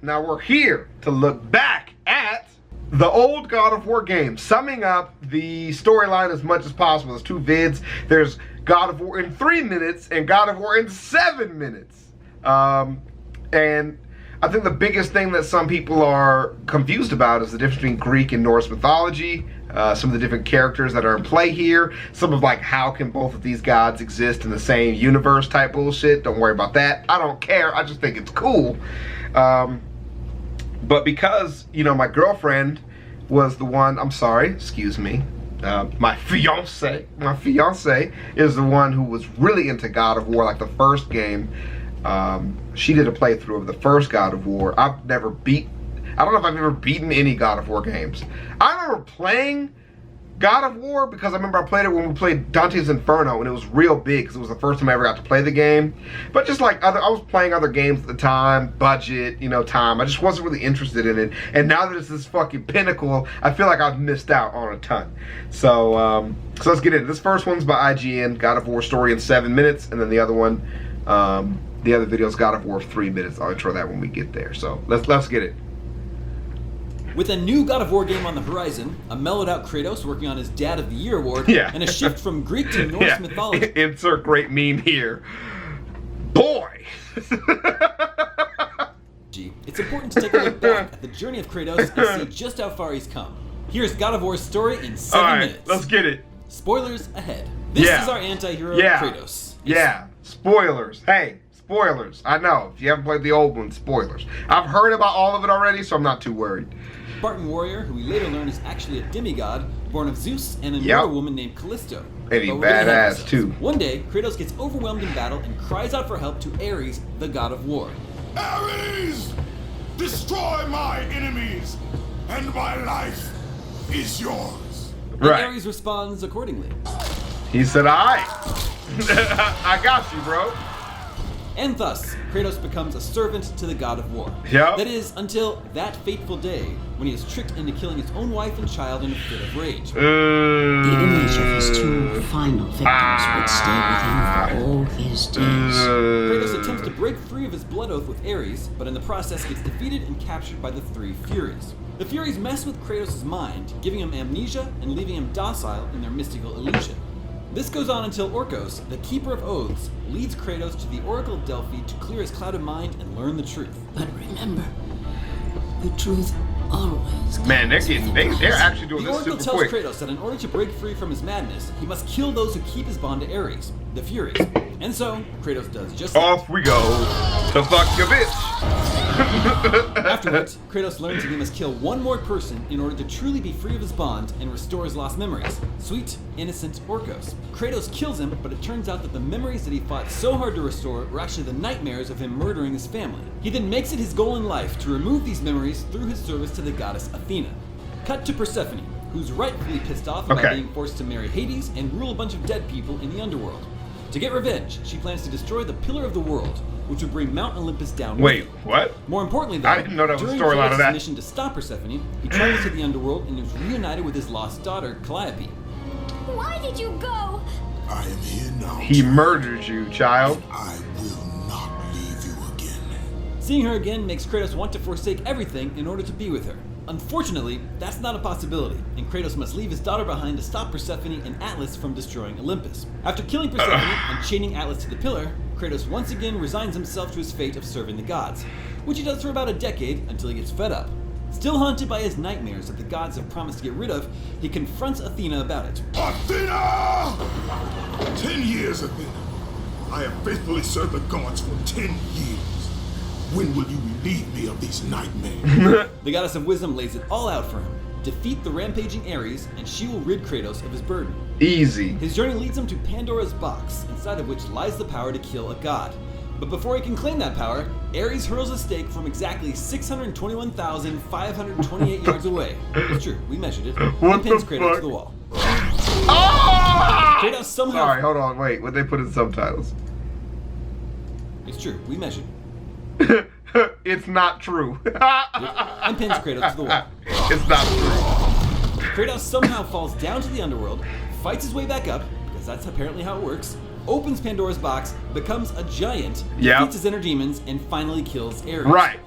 now we're here to look back at the old God of War games, summing up the storyline as much as possible. There's 2 vids. There's God of War in 3 minutes and God of War in 7 minutes. And I think the biggest thing that some people are confused about is the difference between Greek and Norse mythology, some of the different characters that are in play here, some of like how can both of these gods exist in the same universe type bullshit. Don't worry about that. I don't care. I just think it's cool. But because, you know, my girlfriend was the one, I'm sorry, excuse me, my fiance is the one who was really into God of War, like the first game. She did a playthrough of the first God of War. I don't know if I've ever beaten any God of War games. I remember playing God of War because I remember I played it when we played Dante's Inferno, and it was real big because it was the first time I ever got to play the game. But just like I was playing other games at the time, budget, you know, time. I just wasn't really interested in it. And now that it's this fucking pinnacle, I feel like I've missed out on a ton. So let's get into it. This first one's by IGN, God of War story in 7 minutes, and then the other one, the other video's God of War 3 minutes. I'll intro that when we get there. So let's get it. With a new God of War game on the horizon, a mellowed-out Kratos working on his Dad of the Year award, and a shift from Greek to Norse mythology. Insert great meme here. Boy! It's important to take a look back at the journey of Kratos and see just how far he's come. Here's God of War's story in 7 minutes. Let's get it. Spoilers ahead. This is our anti-hero, Kratos. Spoilers. Hey, spoilers. I know. If you haven't played the old one, spoilers. I've heard about all of it already, so I'm not too worried. Spartan warrior, who we later learn is actually a demigod, born of Zeus and a mortal woman named Callisto. And he badass too. One day, Kratos gets overwhelmed in battle and cries out for help to Ares, the god of war. Ares! Destroy my enemies, and my life is yours. And Ares responds accordingly. He said, I got you, bro. And thus, Kratos becomes a servant to the god of war. That is, until that fateful day, when he is tricked into killing his own wife and child in a fit of rage. The image of his 2 final victims would stay with him for all his days. Kratos attempts to break free of his blood oath with Ares, but in the process gets defeated and captured by the 3 Furies. The Furies mess with Kratos' mind, giving him amnesia and leaving him docile in their mystical illusion. This goes on until Orcos, the Keeper of Oaths, leads Kratos to the Oracle of Delphi to clear his clouded mind and learn the truth. But remember, the truth always. Man, they're actually doing this super quick. The Oracle tells Kratos that in order to break free from his madness, he must kill those who keep his bond to Ares, the Furies. And so, Kratos does just that. Off we go to fuck your bitch. Afterwards, Kratos learns that he must kill one more person in order to truly be free of his bond and restore his lost memories. Sweet, innocent Orcos. Kratos kills him, but it turns out that the memories that he fought so hard to restore were actually the nightmares of him murdering his family. He then makes it his goal in life to remove these memories through his service to the goddess Athena. Cut to Persephone, who's rightfully pissed off about being forced to marry Hades and rule a bunch of dead people in the underworld. To get revenge, she plans to destroy the Pillar of the World, which would bring Mount Olympus down. Wait, what? More importantly, though, I didn't know that was a during storyline of that. Kratos' mission to stop Persephone, he travels to the underworld and is reunited with his lost daughter, Calliope. Why did you go? I am here now. He murdered you, child. I will not leave you again. Seeing her again makes Kratos want to forsake everything in order to be with her. Unfortunately, that's not a possibility, and Kratos must leave his daughter behind to stop Persephone and Atlas from destroying Olympus. After killing Persephone and chaining Atlas to the pillar, Kratos once again resigns himself to his fate of serving the gods, which he does for about a decade until he gets fed up. Still haunted by his nightmares that the gods have promised to get rid of, he confronts Athena about it. Athena! 10 years, Athena. I have faithfully served the gods for 10 years. When will you relieve me of these nightmares? The goddess of wisdom lays it all out for him. Defeat the rampaging Ares, and she will rid Kratos of his burden. Easy. His journey leads him to Pandora's box, inside of which lies the power to kill a god. But before he can claim that power, Ares hurls a stake from exactly 621,528 yards away. It's true, we measured it. And pins Kratos to the wall. Oh! Kratos somehow... Sorry, hold on, wait. What they put in subtitles? It's true, we measured. It's not true. And pins Kratos to the wall. It's not true. Kratos somehow falls down to the underworld, fights his way back up, because that's apparently how it works, opens Pandora's box, becomes a giant, defeats his inner demons, and finally kills Ares. Right.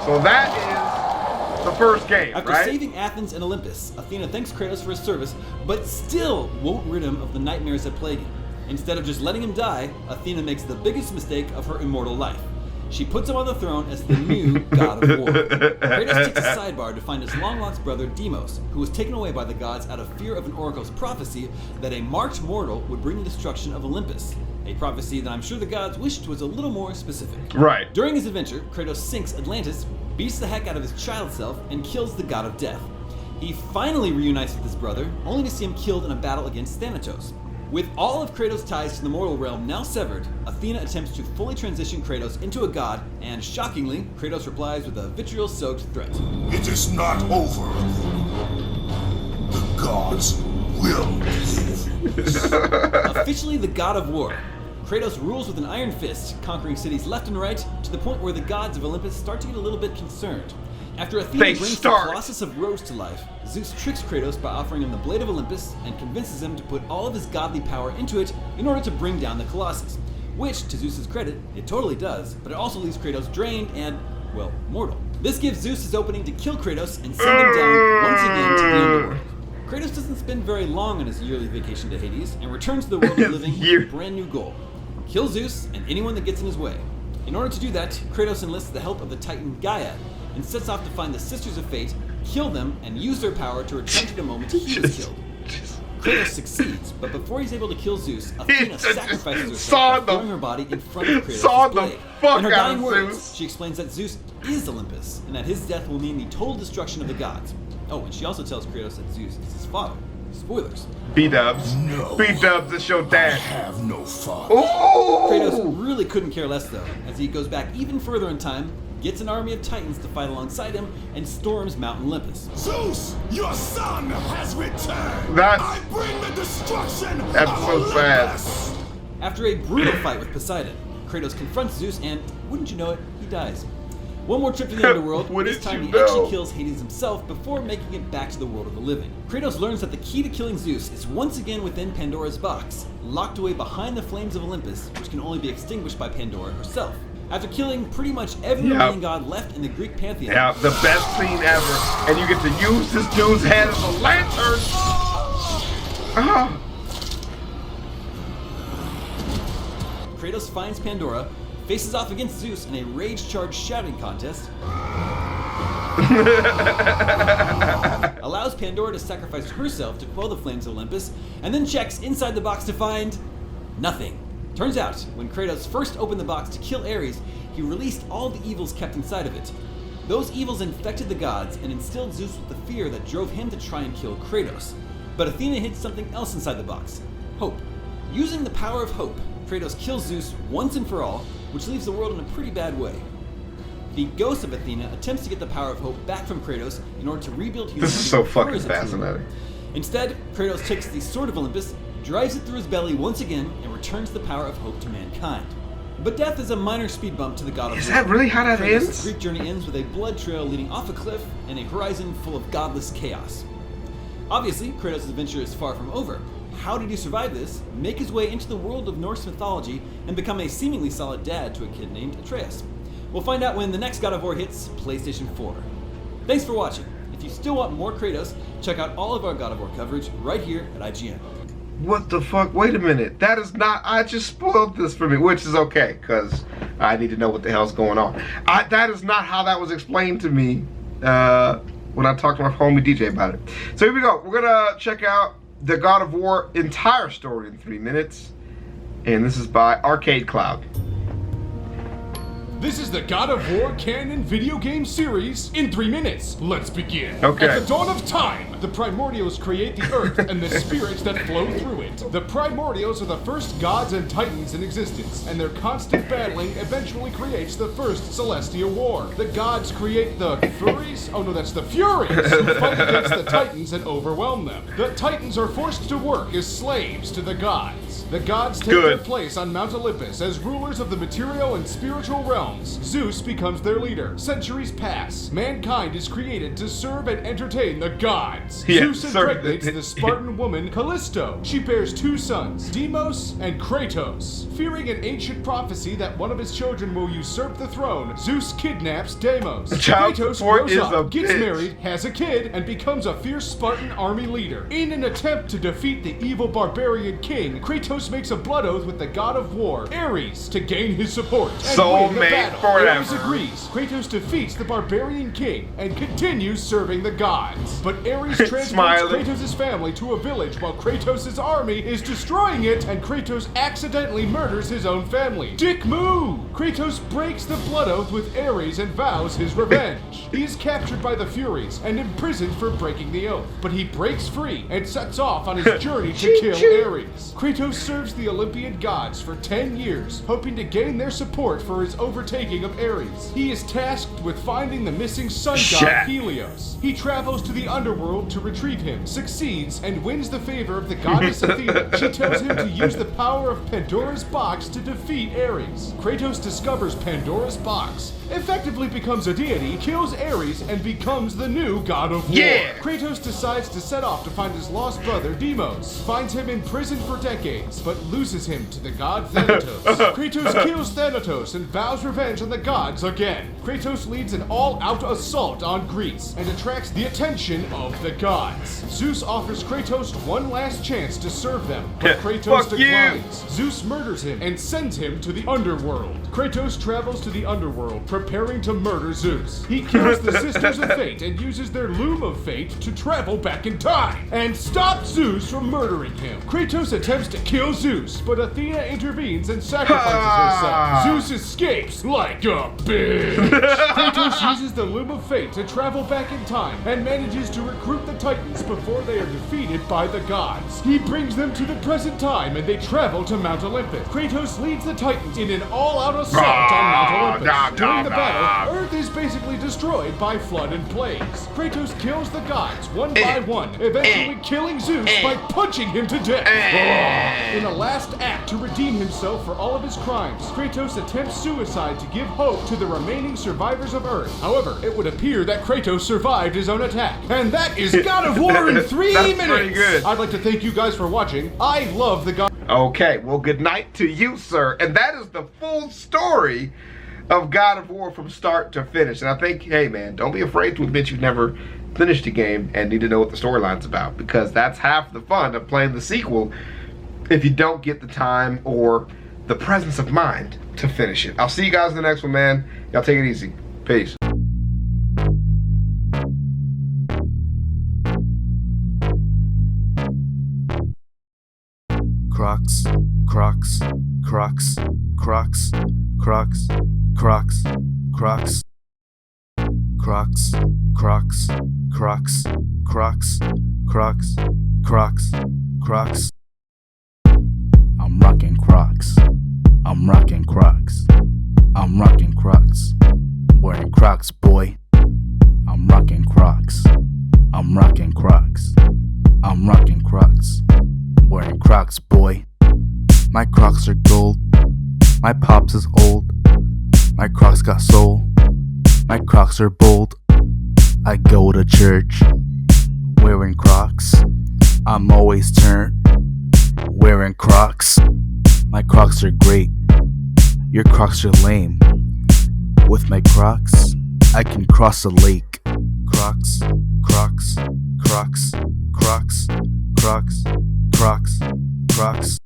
So that is the first game, After right? saving Athens and Olympus, Athena thanks Kratos for his service, but still won't rid him of the nightmares that plague him. Instead of just letting him die, Athena makes the biggest mistake of her immortal life. She puts him on the throne as the new god of war. Kratos takes a sidebar to find his long-lost brother Deimos, who was taken away by the gods out of fear of an oracle's prophecy that a marked mortal would bring the destruction of Olympus. A prophecy that I'm sure the gods wished was a little more specific. Right. During his adventure, Kratos sinks Atlantis, beats the heck out of his child self, and kills the god of death. He finally reunites with his brother, only to see him killed in a battle against Thanatos. With all of Kratos' ties to the mortal realm now severed, Athena attempts to fully transition Kratos into a god, and shockingly, Kratos replies with a vitriol-soaked threat. It is not over. The gods will live. Officially the god of war, Kratos rules with an iron fist, conquering cities left and right, to the point where the gods of Olympus start to get a little bit concerned. After Athena brings the Colossus of Rhodes to life, Zeus tricks Kratos by offering him the Blade of Olympus and convinces him to put all of his godly power into it in order to bring down the Colossus. Which, to Zeus's credit, it totally does, but it also leaves Kratos drained and, well, mortal. This gives Zeus his opening to kill Kratos and send him down once again to the underworld. Kratos doesn't spend very long on his yearly vacation to Hades and returns to the world of living with a brand new goal. Kill Zeus and anyone that gets in his way. In order to do that, Kratos enlists the help of the Titan Gaia, and sets off to find the Sisters of Fate, kill them, and use their power to return to the moment he was killed. Kratos succeeds, but before he's able to kill Zeus, Athena sacrifices herself by throwing her body in front of Kratos' blade. In her dying words, she explains that Zeus is Olympus, and that his death will mean the total destruction of the gods. Oh, and she also tells Kratos that Zeus is his father. Spoilers. B-dubs. No. B-dubs, it's your I dad. have no father. Ooh! Kratos really couldn't care less though, as he goes back even further in time, gets an army of Titans to fight alongside him, and storms Mount Olympus. Zeus, your son has returned. That's- I bring the destruction That's of so sad. Olympus. After a brutal fight with Poseidon, Kratos confronts Zeus and, wouldn't you know it, he dies. One more trip to the underworld, Wouldn't this time you he actually know? kills Hades himself before making it back to the world of the living. Kratos learns that the key to killing Zeus is once again within Pandora's box, locked away behind the flames of Olympus, which can only be extinguished by Pandora herself. After killing pretty much every remaining god left in the Greek pantheon. Yeah, the best scene ever. And you get to use this dude's head as a lantern. Kratos finds Pandora, faces off against Zeus in a rage-charged shouting contest, allows Pandora to sacrifice herself to quell the flames of Olympus, and then checks inside the box to find nothing. Turns out, when Kratos first opened the box to kill Ares, he released all the evils kept inside of it. Those evils infected the gods and instilled Zeus with the fear that drove him to try and kill Kratos. But Athena hid something else inside the box: hope. Using the power of hope, Kratos kills Zeus once and for all, which leaves the world in a pretty bad way. The ghost of Athena attempts to get the power of hope back from Kratos in order to rebuild humanity. This is so fucking as a team. fascinating. Instead, Kratos takes the Sword of Olympus, drives it through his belly once again, and returns the power of hope to mankind. But death is a minor speed bump to the god of war. Is that really how that Kratos' ends? Greek journey ends with a blood trail leading off a cliff and a horizon full of godless chaos. Obviously, Kratos' adventure is far from over. How did he survive this, make his way into the world of Norse mythology, and become a seemingly solid dad to a kid named Atreus? We'll find out when the next God of War hits PlayStation 4. Thanks for watching. If you still want more Kratos, check out all of our God of War coverage right here at IGN. What the fuck? Wait a minute. That is not... I just spoiled this for me, which is okay, because I need to know what the hell's going on. That is not how that was explained to me when I talked to my homie DJ about it. So here we go. We're going to check out the God of War entire story in 3 minutes. And this is by Arcade Cloud. This is the God of War canon video game series in 3 minutes. Let's begin. Okay. At the dawn of time, the primordials create the earth and the spirits that flow through it. The primordials are the first gods and titans in existence, and their constant battling eventually creates the first celestial war. The gods create the Furies? Oh no, that's the Furies, who fight against the titans and overwhelm them. The titans are forced to work as slaves to the gods. The gods take their place on Mount Olympus as rulers of the material and spiritual realms. Zeus becomes their leader. Centuries pass. Mankind is created to serve and entertain the gods. Zeus impregnates the Spartan woman Callisto. She bears 2 sons, Deimos and Kratos. Fearing an ancient prophecy that one of his children will usurp the throne, Zeus kidnaps Deimos. Kratos grows up, gets married, has a kid, and becomes a fierce Spartan army leader. In an attempt to defeat the evil barbarian king, Kratos makes a blood oath with the god of war, Ares, to gain his support. Soulmate forever. Ares agrees. Kratos defeats the barbarian king and continues serving the gods. But Ares transports Kratos' family to a village while Kratos' army is destroying it, and Kratos accidentally murders his own family. Dick move! Kratos breaks the blood oath with Ares and vows his revenge. He is captured by the Furies and imprisoned for breaking the oath, but he breaks free and sets off on his journey to kill Ares. Kratos serves the Olympian gods for 10 years, hoping to gain their support for his overtaking of Ares. He is tasked with finding the missing sun god Helios. He travels to the underworld to retrieve him, succeeds, and wins the favor of the goddess Athena. She tells him to use the power of Pandora's box to defeat Ares. Kratos discovers Pandora's box, effectively becomes a deity, kills Ares, and becomes the new god of war. Kratos decides to set off to find his lost brother Deimos, finds him in prison for decades, but loses him to the god Thanatos. Kratos kills Thanatos and vows revenge on the gods again. Kratos leads an all-out assault on Greece and attracts the attention of the gods. Zeus offers Kratos one last chance to serve them, but Kratos declines. Zeus murders him and sends him to the underworld. Kratos travels to the underworld, preparing to murder Zeus. He kills the Sisters of Fate and uses their Loom of Fate to travel back in time and stop Zeus from murdering him. Kratos attempts to kill Zeus, but Athena intervenes and sacrifices herself. Zeus escapes like a bitch. Kratos uses the Loom of Fate to travel back in time and manages to recruit the Titans before they are defeated by the gods. He brings them to the present time and they travel to Mount Olympus. Kratos leads the Titans in an all-out assault on Mount Olympus. During the battle, Earth is basically destroyed by flood and plagues. Kratos kills the gods one by one, eventually killing Zeus by punching him to death. In a last act to redeem himself for all of his crimes, Kratos attempts suicide to give hope to the remaining survivors of Earth. However, it would appear that Kratos survived his own attack. And that is God of War in 3 minutes! Pretty good. I'd like to thank you guys for watching. I love the God. Okay, well, good night to you, sir. And that is the full story of God of War from start to finish. And I think, hey man, don't be afraid to admit you've never finished a game and need to know what the storyline's about, because that's half the fun of playing the sequel if you don't get the time or the presence of mind to finish it. I'll see you guys in the next one, man. Y'all take it easy. Peace. Crocs, Crocs, Crocs, Crocs, Crocs, Crocs, Crocs, Crocs, Crocs, Crocs, Crocs, Crocs, Crocs, Crocs. I'm rocking Crocs. I'm rocking Crocs. I'm rocking Crocs. Wearing Crocs, boy. I'm rocking Crocs. I'm rocking Crocs. I'm rocking Crocs. Wearing Crocs, boy. My Crocs are gold. My pops is old. My Crocs got soul. My Crocs are bold. I go to church wearing Crocs. I'm always turned wearing Crocs. My Crocs are great. Your Crocs are lame. With my Crocs, I can cross a lake. Crocs, Crocs, Crocs, Crocs, Crocs, Crocs, Crocs,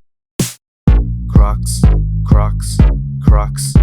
Crocs, Crocs, Crocs.